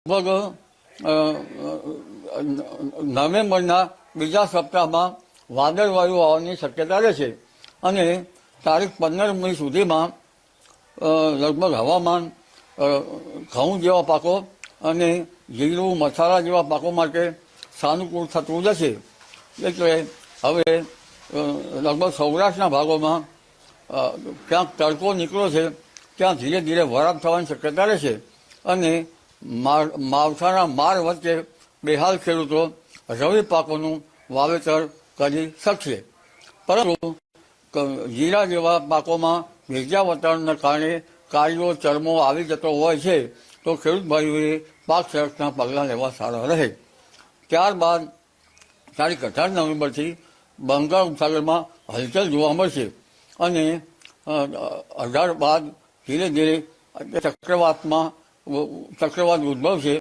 લગભગ નવેમ્બરના બીજા સપ્તાહમાં વાદળવાયુ આવવાની શક્યતા રહેશે અને તારીખ 15મી સુધીમાં લગભગ હવામાન ઘઉં જેવા પાકો અને જીરું મસાલા જેવા પાકો માટે સાનુકૂળ થતું જશે. એટલે હવે લગભગ સૌરાષ્ટ્રના ભાગોમાં ક્યાંક તડકો નીકળ્યો છે, ત્યાં ધીરે ધીરે વરાપ થવાની શક્યતા રહેશે અને માવઠાના માર વચ્ચે બેહાલ ખેડૂતો રવિ પાકોનું વાવેતર કરી શકશે. પરંતુ જીરા જેવા પાકોમાં ભેજિયા વાતાવરણના કારણે કાળીઓ ચરમો આવી જતો હોય છે, તો ખેડૂત ભાઈઓએ પાક સંરક્ષણના પગલાં લેવા સારા રહે. ત્યારબાદ તારીખ 18 નવેમ્બરથી બંગાળ ઉપસાગરમાં હલચલ જોવા મળશે અને 18 બાદ ધીરે ધીરે ચક્રવાત ઉદ્ભવશે.